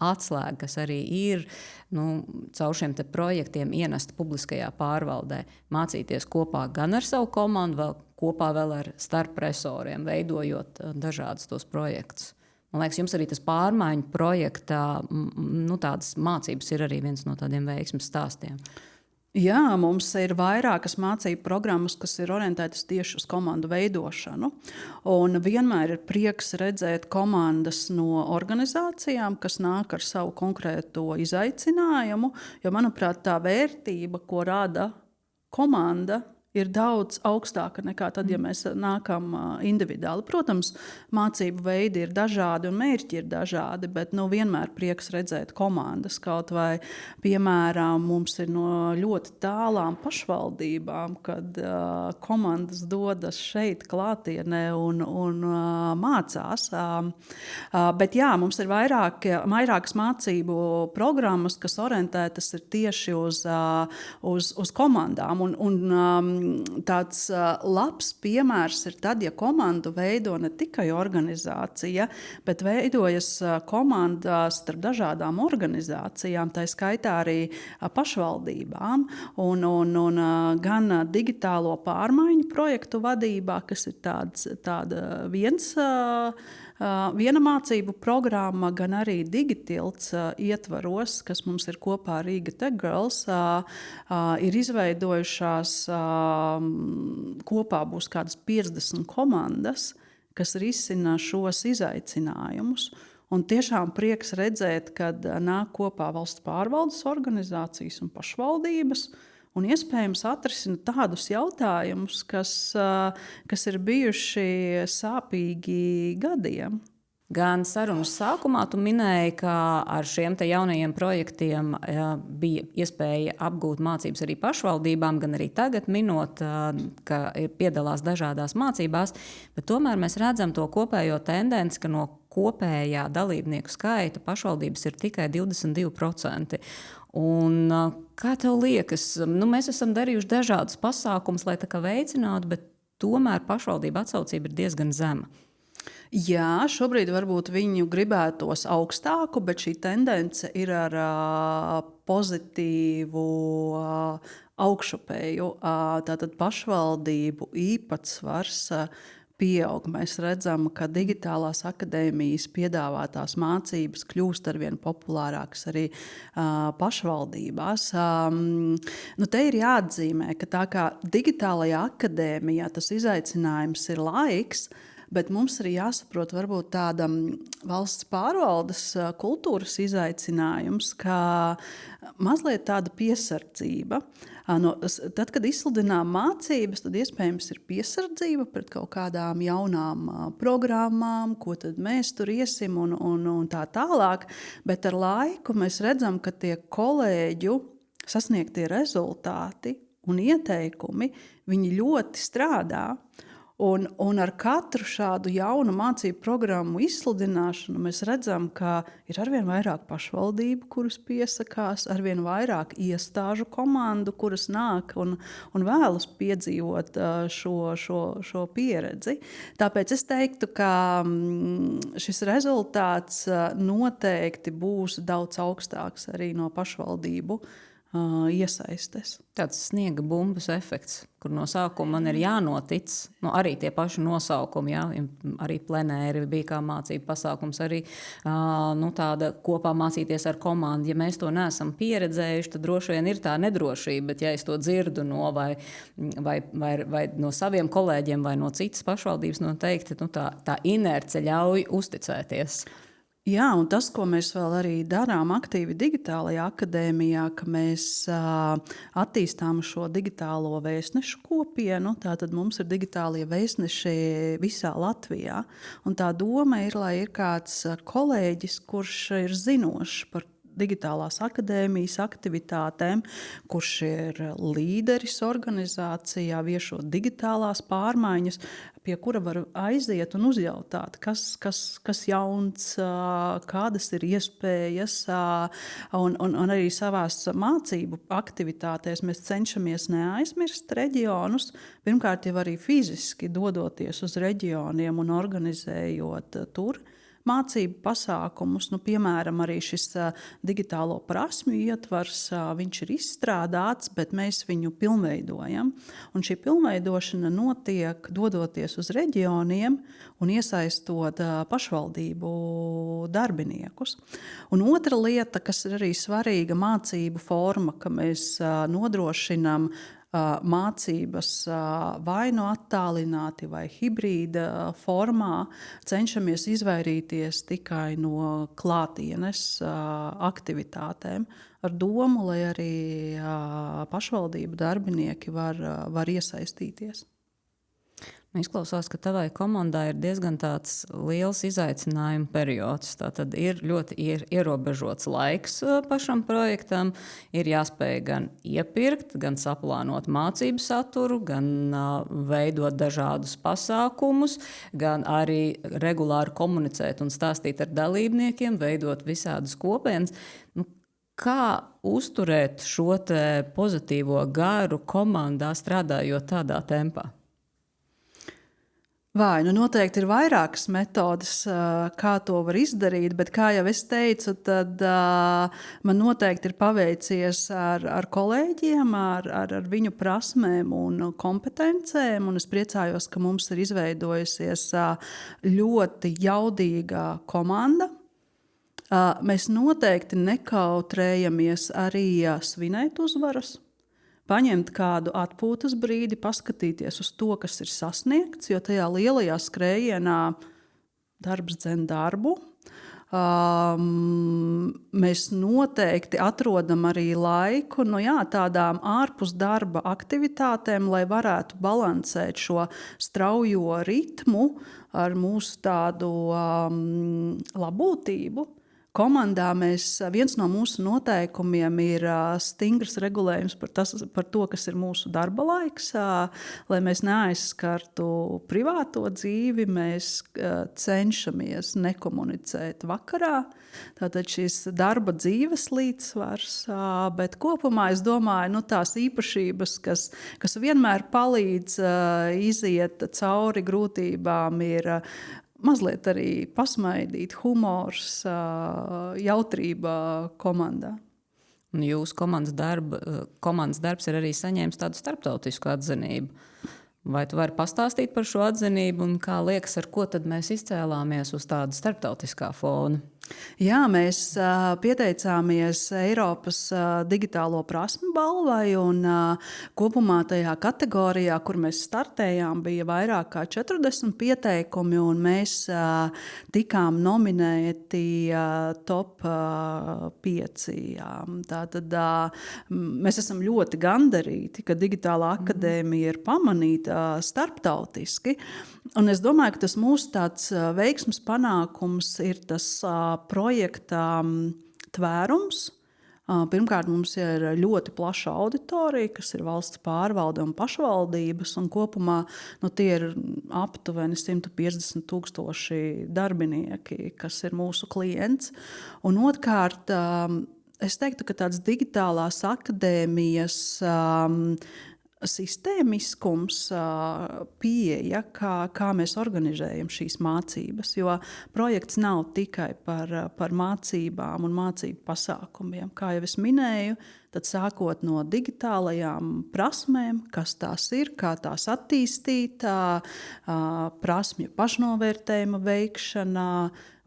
atslēga, kas arī ir caur šiem projektiem ienesta publiskajā pārvaldē. Mācīties kopā gan ar savu komandu, kopā vēl ar starpresoriem, veidojot dažādus tos projektus. Man liekas, jums arī tas pārmaiņu projektā, tādas mācības ir arī viens no tādiem veiksmes stāstiem. Jā, mums ir vairākas mācību programmas, kas ir orientētas tieši uz komandu veidošanu. Un vienmēr ir prieks redzēt komandas no organizācijām, kas nāk ar savu konkrēto izaicinājumu. Jo, manuprāt, tā vērtība, ko rada komanda, ir daudz augstāka nekā tad, ja mēs nākam individuāli. Protams, mācību veidi ir dažādi un mērķi ir dažādi, bet vienmēr prieks redzēt komandas. Kaut vai, piemēram, mums ir no ļoti tālām pašvaldībām, kad komandas dodas šeit klātienē un mācās. Bet jā, mums ir vairākas mācību programmas, kas orientētas ir tieši uz komandām. Un tāds labs piemērs ir tad, ja komandu veido ne tikai organizācija, bet veidojas komandas starp dažādām organizācijām, tā skaitā arī pašvaldībām un gan digitālo pārmaiņu projektu vadībā, kas ir viena mācību programma, gan arī Digitilts ietvaros, kas mums ir kopā ar Riga Tech Girls, ir izveidojušās kopā būs kādas 50 komandas, kas risina šos izaicinājumus. Un tiešām prieks redzēt, kad nāk kopā valsts pārvaldes organizācijas un pašvaldības, un iespējams atrisina tādus jautājumus, kas ir bijuši sāpīgi gadiem. Gan sarunas sākumā tu minēji, ka ar šiem jaunajiem projektiem bija iespēja apgūt mācības arī pašvaldībām, gan arī tagad minot, ka piedalās dažādās mācībās, bet tomēr mēs redzam to kopējo tendenci, ka no kopējā dalībnieku skaita pašvaldības ir tikai 22%. Un, kā tev liekas, mēs esam darījuši dažādus pasākumus, lai tā kā veicinātu, bet tomēr pašvaldība atsaucība ir diezgan zema. Jā, šobrīd varbūt viņu gribētos augstāku, bet šī tendence ir ar pozitīvu augšupēju. Tātad pašvaldību īpatsvars pieaug. Mēs redzam, ka digitālās akadēmijas piedāvātās mācības kļūst arvien populārākas arī pašvaldībās. Te ir jāatzīmē, ka tā kā digitālajā akadēmijā tas izaicinājums ir laiks, bet mums arī jāsaprot varbūt tāda valsts pārvaldes kultūras izaicinājums, kā mazliet tāda piesardzība. Tad, kad izsludinām mācības, tad iespējams ir piesardzība pret kaut kādām jaunām programmām, ko tad mēs tur iesim un tā tālāk. Bet ar laiku mēs redzam, ka tie kolēģu sasniegtie rezultāti un ieteikumi, viņi ļoti strādā. Un ar katru šādu jaunu mācību programmu izsludināšanu mēs redzam, ka ir arvien vairāk pašvaldību, kuras piesakās, arvien vairāk iestāžu komandu, kuras nāk un vēlas piedzīvot šo pieredzi. Tāpēc es teiktu, ka šis rezultāts noteikti būs daudz augstāks arī no pašvaldību iesaistes. Tāds sniega bumbas efekts, kur no sākuma man ir jānotic, arī tie paši nosaukumi, jā, arī plenēri bija kā mācību pasākums, arī tāda kopā mācīties ar komandu. Ja mēs to neesam pieredzējuši, tad droši vien ir tā nedrošība, bet ja es to dzirdu vai no saviem kolēģiem vai no citas pašvaldības, noteikti tā inerce ļauj uzticēties. Jā, un tas, ko mēs vēl arī darām aktīvi digitālajā akadēmijā, ka mēs attīstām šo digitālo vēstnešu kopienu. Tātad mums ir digitālie vēstneši visā Latvijā. Un tā doma ir, lai ir kāds kolēģis, kurš ir zinošs par digitālās akadēmijas aktivitātēm, kurš ir līderis organizācijā, viešot digitālās pārmaiņas, pie kura var aiziet un uzjautāt, kas jauns, kādas ir iespējas. Un arī savās mācību aktivitātēs mēs cenšamies neaizmirst reģionus. Pirmkārt, jau arī fiziski dodoties uz reģioniem un organizējot tur mācību pasākumus. Piemēram, arī šis digitālo prasmju ietvars, viņš ir izstrādāts, bet mēs viņu pilnveidojam. Un šī pilnveidošana notiek dodoties uz reģioniem un iesaistot pašvaldību darbiniekus. Un otra lieta, kas ir arī svarīga mācību forma, ka mēs nodrošinām mācības vai no attālināti vai hibrīda formā, cenšamies izvairīties tikai no klātienes aktivitātēm ar domu, lai arī pašvaldību darbinieki var iesaistīties. Izklausās, ka tavai komandai ir diezgan tāds liels izaicinājuma periods. Tātad ir ļoti ierobežots laiks pašam projektam. Ir jāspēj gan iepirkt, gan saplānot mācību saturu, gan veidot dažādus pasākumus, gan arī regulāri komunicēt un stāstīt ar dalībniekiem, veidot visādus kopienas. Kā uzturēt šo pozitīvo garu komandā, strādājot tādā tempā? Noteikti ir vairākas metodes, kā to var izdarīt, bet, kā jau es teicu, tad man noteikti ir paveicies ar kolēģiem, ar viņu prasmēm un kompetencēm. Un es priecājos, ka mums ir izveidojusies ļoti jaudīga komanda. Mēs noteikti nekautrējamies arī svinēt uzvaras. Paņemt kādu atpūtas brīdi, paskatīties uz to, kas ir sasniegts, jo tajā lielajā skrējienā darbs dzen darbu. Mēs noteikti atrodam arī laiku tādām ārpus darba aktivitātēm, lai varētu balansēt šo straujo ritmu ar mūsu tādu labūtību. Komandā viens no mūsu noteikumiem ir stingrs regulējums par to, kas ir mūsu darba laiks. Lai mēs neaizskartu privāto dzīvi, mēs cenšamies nekomunicēt vakarā. Tātad šis darba dzīves līdzsvars, bet kopumā es domāju, tās īpašības, kas vienmēr palīdz iziet cauri grūtībām, ir mazliet arī pasmaidīt, humors, jautrība komandā. Un jūsu komandas darbs ir arī saņēmis tādu starptautisku atzinību. Vai tu vari pastāstīt par šo atzinību un kā liekas, ar ko tad mēs izcēlāmies uz tāda starptautiskā fona? Jā, mēs pieteicāmies Eiropas digitālo prasmu balvai, un kopumā tajā kategorijā, kur mēs startējām, bija vairāk kā 40 pieteikumi, un mēs tikām nominēti top 5. Tātad mēs esam ļoti gandarīti, ka Digitālā akadēmija ir pamanīta starptautiski, un es domāju, ka tas mūsu tāds veiksmes panākums ir tas projekta tvērums. Pirmkārt, mums ir ļoti plaša auditorija, kas ir valsts pārvalde un pašvaldības, un kopumā tie ir aptuveni 150,000 darbinieki, kas ir mūsu klients. Un otrkārt, es teiktu, ka tāds digitālās akadēmijas sistēmiskums, pieeja, kā mēs organizējam šīs mācības. Jo projekts nav tikai par mācībām un mācību pasākumiem. Kā jau es minēju, tad sākot no digitālajām prasmēm, kas tās ir, kā tās attīstīt, prasmju pašnovērtējuma veikšanā,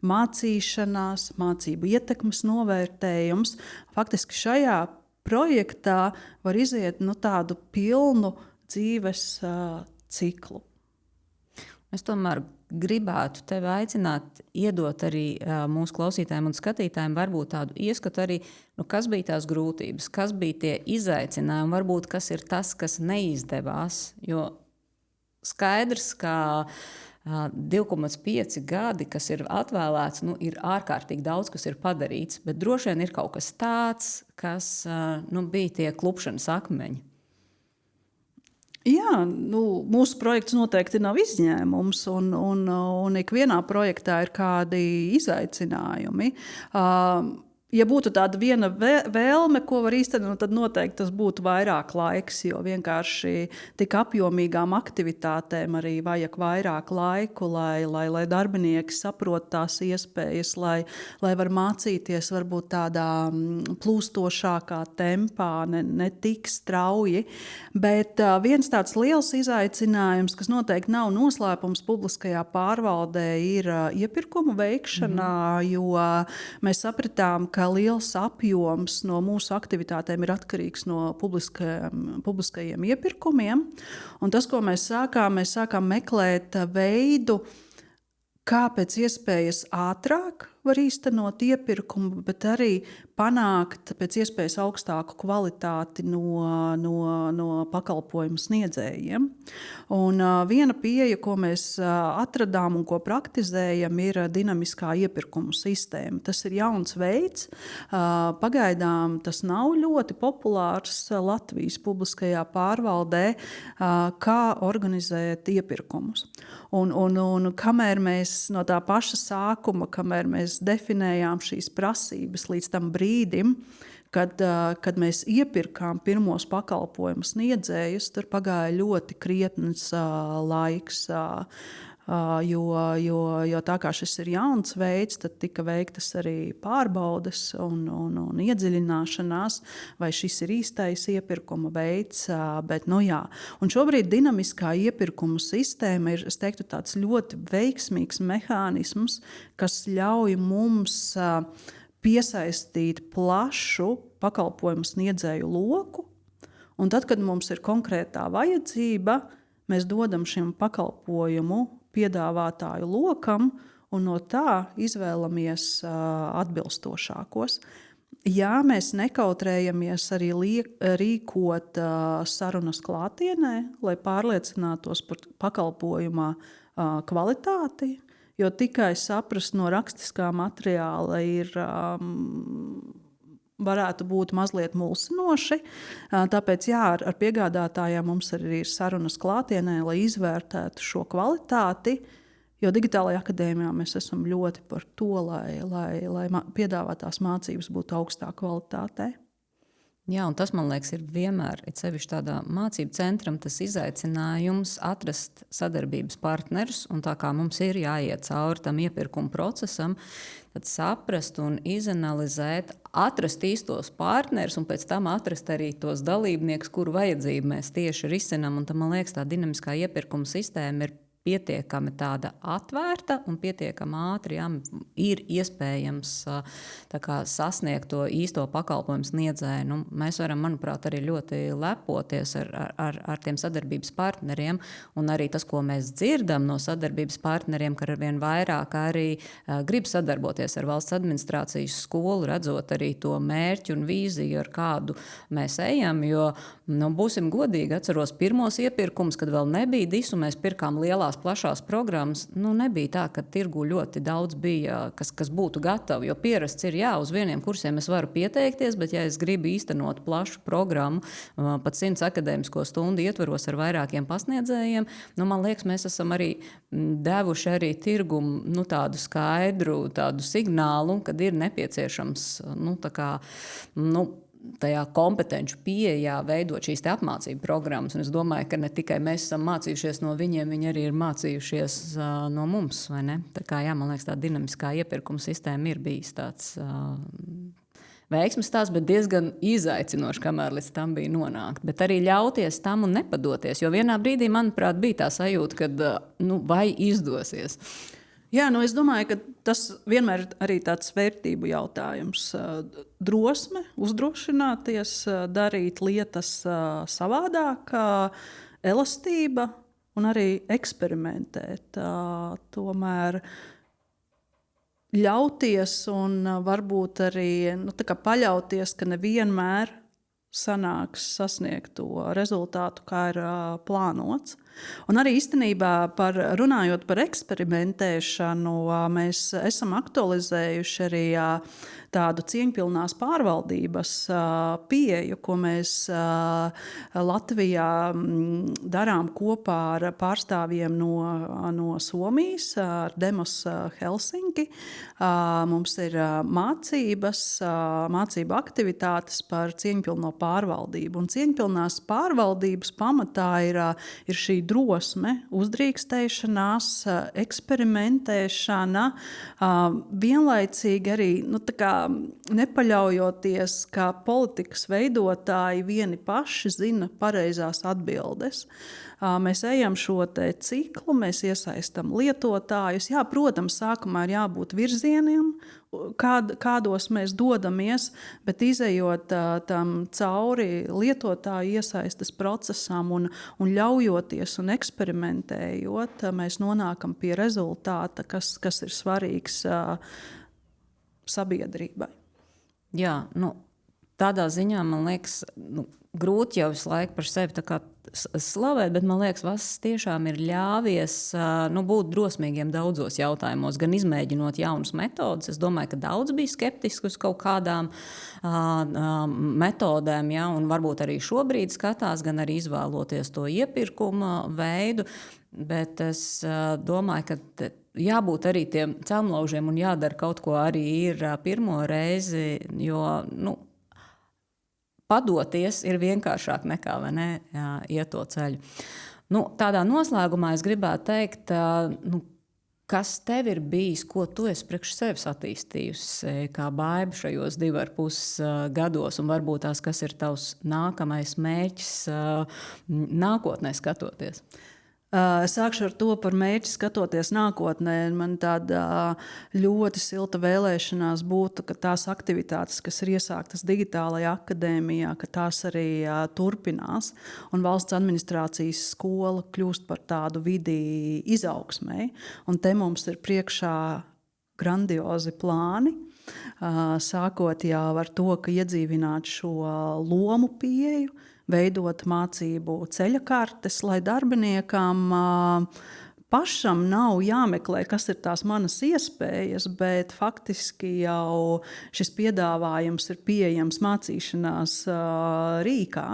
mācīšanās, mācību ietekmes novērtējums. Faktiski šajā projektā var iziet tādu pilnu dzīves ciklu. Es tomēr gribētu tevi aicināt, iedot arī mūsu klausītājiem un skatītājiem varbūt tādu ieskatu arī, kas bija tās grūtības, kas bija tie izaicinājumi, varbūt kas ir tas, kas neizdevās. Jo skaidrs, ka 2,5 gadi, kas ir atvēlēts, ir ārkārtīgi daudz, kas ir padarīts, bet droši vien ir kaut kas tāds, kas bija tie klupšanas akmeņi. Jā, mūsu projekts noteikti nav izņēmums, un ikvienā projektā ir kādi izaicinājumi. Ja būtu tāda viena vēlme, ko var īstenot, tad noteikti tas būtu vairāk laiks, jo vienkārši tik apjomīgām aktivitātēm arī vajag vairāk laiku, lai darbinieki saprot tās iespējas, lai var mācīties varbūt tādā plūstošākā tempā, ne tik strauji. Bet viens tāds liels izaicinājums, kas noteikti nav noslēpums publiskajā pārvaldē, ir iepirkumu veikšanā, jo mēs sapratām, ka liels apjoms no mūsu aktivitātēm ir atkarīgs no publiskajiem iepirkumiem. Un tas, ko mēs sākām meklēt veidu, kā pēc iespējas ātrāk var īstenot iepirkumu, bet arī panākt pēc iespējas augstāku kvalitāti no pakalpojumu sniedzējiem. Un viena pieeja, ko mēs atradām un ko praktizējam, ir dinamiskā iepirkumu sistēma. Tas ir jauns veids. Pagaidām tas nav ļoti populārs Latvijas publiskajā pārvaldē, kā organizēt iepirkumus. Un kamēr mēs no tā paša sākuma, kamēr mēs definējām šīs prasības līdz tam brīdim, kad mēs iepirkām pirmos pakalpojumu sniedzējus, tur pagāja ļoti krietns laiks. Jo tā kā šis ir jauns veids, tad tika veiktas arī pārbaudes un iedziļināšanās, vai šis ir īstais iepirkuma veids. Bet, jā. Un šobrīd dinamiskā iepirkuma sistēma ir, es teiktu, tāds ļoti veiksmīgs mehānisms, kas ļauj mums piesaistīt plašu pakalpojumu sniedzēju loku. Un tad, kad mums ir konkrētā vajadzība, mēs dodam šim pakalpojumu piedāvātāju lokam un no tā izvēlamies atbilstošākos. Jā, mēs nekautrējamies arī rīkot sarunas klātienē, lai pārliecinātos par pakalpojuma kvalitāti, jo tikai saprast no rakstiskā materiāla varētu būt mazliet mulsinoši. Tāpēc ar piegādātājiem mums arī ir sarunas klātienē, lai izvērtētu šo kvalitāti, jo Digitālajā akadēmijā mēs esam ļoti par to, lai piedāvātās mācības būtu augstā kvalitātē. Jā, un tas, man liekas, ir vienmēr, it sevišķi tādā mācību centram, tas izaicinājums atrast sadarbības partnerus, un tā kā mums ir jāiet cauri tam iepirkuma procesam, tad saprast un izanalizēt, atrast īstos partnerus un pēc tam atrast arī tos dalībniekus, kuru vajadzību mēs tieši risinām. Un tam, man liekas, tā dinamiskā iepirkuma sistēma ir pietiekami tāda atvērta un pietiekami ātri ir iespējams sasniegt to īsto pakalpojumu sniedzēju. Mēs varam, manuprāt, arī ļoti lepoties ar tiem sadarbības partneriem, un arī tas, ko mēs dzirdam no sadarbības partneriem, ka arvien vairāk arī grib sadarboties ar valsts administrācijas skolu, redzot arī to mērķu un vīziju, ar kādu mēs ejam, jo, būsim godīgi, atceros pirmos iepirkumus, kad vēl nebija DISU, mēs pirkām lielās plašās programmas, nebija tā, ka tirgu ļoti daudz bija, kas būtu gatavi, jo pierasts ir, uz vieniem kursiem es varu pieteikties, bet ja es gribu īstenot plašu programmu, pat 100 akadēmisko stundu ietvaros ar vairākiem pasniedzējiem, man liekas, mēs esam arī devuši arī tirgumu tādu skaidru, tādu signālu, kad ir nepieciešams, tajā kompetenci pieejā veidot šīs apmācību programmas. Un es domāju, ka ne tikai mēs esam mācījušies no viņiem, viņi arī ir mācījušies no mums. Tā kā, jā, man liekas, tā dinamiskā iepirkuma sistēma ir bijis tāds veiksmes stāsts, bet diezgan izaicinoši, kamēr līdz tam bija nonākt. Bet arī ļauties tam un nepadoties. Jo vienā brīdī, manuprāt, bija tā sajūta, ka vai izdosies. Jā, es domāju, ka tas vienmēr ir arī tāds vērtību jautājums. Drosme, uzdrošināties, darīt lietas savādāk, elastība un arī eksperimentēt. Tomēr ļauties un varbūt arī paļauties, ka nevienmēr sanāks sasniegt to rezultātu, kā ir plānots. Un arī īstenībā runājot par eksperimentēšanu, mēs esam aktualizējuši arī tādu cieņpilnās pārvaldības pieeju, ko mēs Latvijā darām kopā ar pārstāvjiem no Somijas, ar Demos Helsinki. Mums ir mācību aktivitātes par cieņpilno pārvaldību. Un cieņpilnās pārvaldības pamatā ir šī drosme, uzdrīkstēšanās, eksperimentēšana, vienlaicīgi arī nepaļaujoties, ka politikas veidotāji vieni paši zina pareizās atbildes. Mēs ejam šo ciklu, mēs iesaistam lietotājus. Jā, protams, sākumā ir jābūt virzieniem, kādos mēs dodamies, bet izejot tam cauri lietotāju iesaistes procesam un ļaujoties un eksperimentējot, mēs nonākam pie rezultāta, kas ir svarīgs sabiedrībai. Jā, tādā ziņā man liekas, grūti jau visu laiku par sevi slavēt, bet man liekas, Vasas tiešām ir ļāvies būt drosmīgiem daudzos jautājumos, gan izmēģinot jaunas metodas. Es domāju, ka daudz bija skeptiski uz kaut kādām metodēm, ja, un varbūt arī šobrīd skatās, gan arī izvēloties to iepirkuma veidu, bet es domāju, ka jābūt arī tiem celmlaužiem un jādara kaut ko arī ir pirmo reizi, jo, padoties ir vienkāršāk nekā iet to ceļu. Tādā noslēgumā es gribētu teikt, kas tev ir bijis, ko tu esi priekš sevis attīstījusi, kā Baiba šajos 2,5 gados, un varbūt tās, kas ir tavs nākamais mērķis nākotnē skatoties? Sākšu ar to par mērķi skatoties nākotnē. Man tāda ļoti silta vēlēšanās būtu, ka tās aktivitātes, kas ir iesāktas digitālajā akadēmijā, ka tās arī turpinās. Un valsts administrācijas skola kļūst par tādu vidi izaugsmei. Un te mums ir priekšā grandiozi plāni. Sākot jau ar to, ka iedzīvināt šo lomu pieeju, veidot mācību ceļa kartes, lai darbiniekam pašam nav jāmeklē, kas ir tās manas iespējas, bet faktiski jau šis piedāvājums ir pieejams mācīšanās rīkā.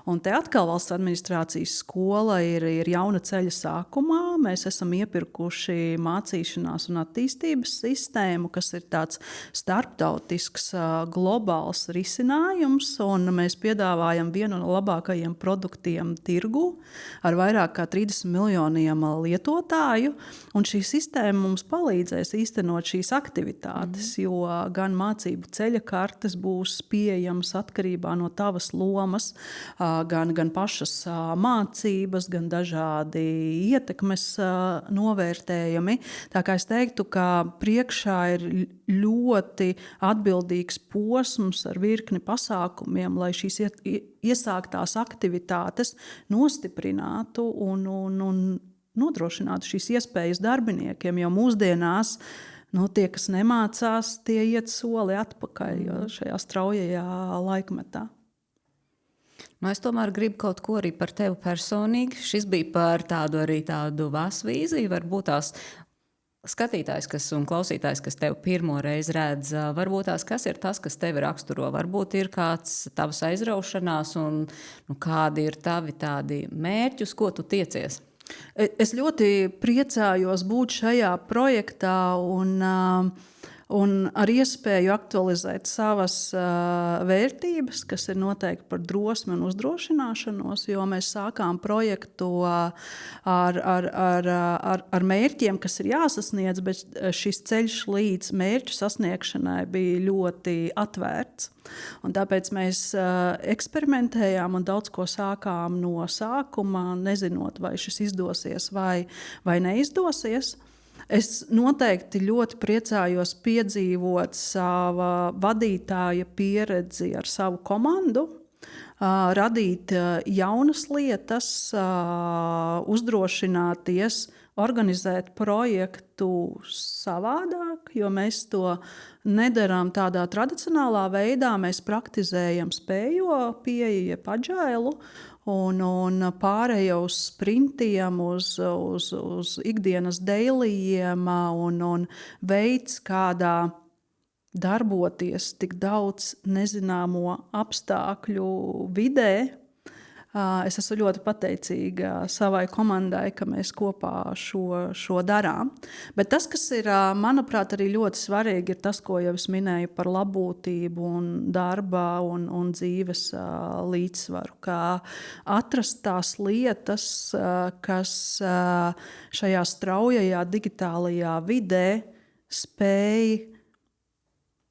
Un te atkal valsts administrācijas skola ir jauna ceļa sākumā. Mēs esam iepirkuši mācīšanās un attīstības sistēmu, kas ir tāds starptautisks, globāls risinājums, un mēs piedāvājam vienu no labākajiem produktiem tirgu ar vairāk kā 30 miljoniem lietotāju. Un šī sistēma mums palīdzēs īstenot šīs aktivitātes, jo gan mācību ceļa kartes būs pieejamas atkarībā no tavas lomas, gan pašas mācības, gan dažādi ietekmes novērtējumi. Tā kā es teiktu, ka priekšā ir ļoti atbildīgs posms ar virkni pasākumiem, lai šīs iesāktās aktivitātes nostiprinātu un nodrošinātu šīs iespējas darbiniekiem, jo mūsdienās tie, kas nemācās, tie iet soli atpakaļ šajā straujajā laikmetā. Es tomēr gribu kaut ko arī par tevi personīgi. Šis bija par tādu Vasu vīziju, varbūt tās skatītājs un klausītājs, kas tevi pirmo reizi redz, varbūt tās, kas ir tas, kas tevi raksturo. Varbūt ir kāds tavs aizraušanās un kādi ir tavi tādi mērķi, uz ko tu tiecies. Es ļoti priecājos būt šajā projektā un un ar iespēju aktualizēt savas vērtības, kas ir noteikti par drosmi un uzdrošināšanos, jo mēs sākām projektu ar mērķiem, kas ir jāsasniedz, bet šis ceļš līdz mērķu sasniegšanai bija ļoti atvērts. Un tāpēc mēs eksperimentējām un daudz ko sākām no sākuma, nezinot, vai šis izdosies vai neizdosies. Es noteikti ļoti priecājos piedzīvot sava vadītāja pieredzi ar savu komandu, radīt jaunas lietas, uzdrošināties, organizēt projektu savādāk, jo mēs to nedarām tādā tradicionālā veidā. Mēs praktizējam spējo pieeju, jeb agile, un pārējo uz sprintiem, uz ikdienas dailyiem un veids, kādā darboties tik daudz nezināmo apstākļu vidē. Es esmu ļoti pateicīga savai komandai, ka mēs kopā šo darām. Bet tas, kas ir, manuprāt, arī ļoti svarīgi, ir tas, ko jau es minēju par labbūtību un darba un dzīves līdzsvaru. Kā atrast tās lietas, kas šajā straujajā digitālajā vidē spēj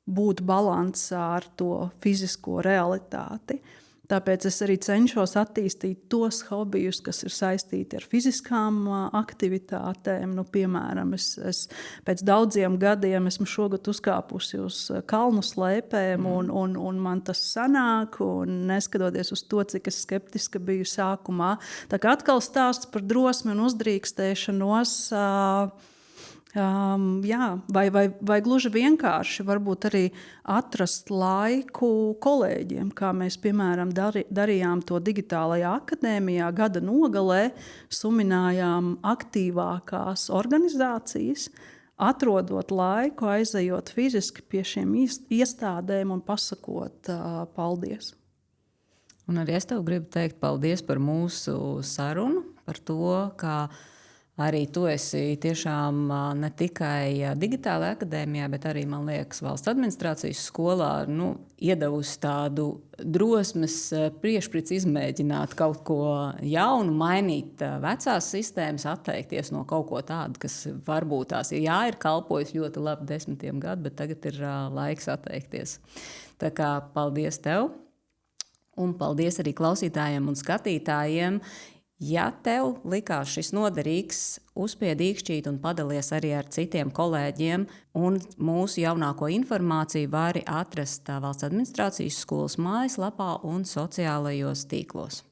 būt balansā ar to fizisko realitāti. Tāpēc es arī cenšos attīstīt tos hobijus, kas ir saistīti ar fiziskām aktivitātēm. Piemēram, es pēc daudziem gadiem esmu šogad uzkāpusi uz kalnu slēpēm, un man tas sanāk, un neskatoties uz to, cik es skeptiska biju sākumā. Tā kā atkal stāsts par drosmi un uzdrīkstēšanos. Vai gluži vienkārši varbūt arī atrast laiku kolēģiem, kā mēs, piemēram, darījām to digitālajā akadēmijā gada nogalē, suminājām aktīvākās organizācijas, atrodot laiku, aizejot fiziski pie šiem iestādēm un pasakot paldies. Un arī es tev gribu teikt paldies par mūsu sarunu, par to, ka arī tu esi tiešām ne tikai digitālajā akadēmijā, bet arī, man liekas, valsts administrācijas skolā iedavusi tādu drosmes priekšprits izmēģināt kaut ko jaunu, mainīt vecās sistēmas, atteikties no kaut ko tādu, kas varbūt tās ir kalpojis ļoti labi 10 gadu, bet tagad ir laiks atteikties. Tā kā paldies tev, un paldies arī klausītājiem un skatītājiem. Ja tev likās šis noderīgs, uzspied īkšķīt un padalies arī ar citiem kolēģiem, un mūsu jaunāko informāciju vari atrast Valsts administrācijas skolas mājaslapā un sociālajos tīklos.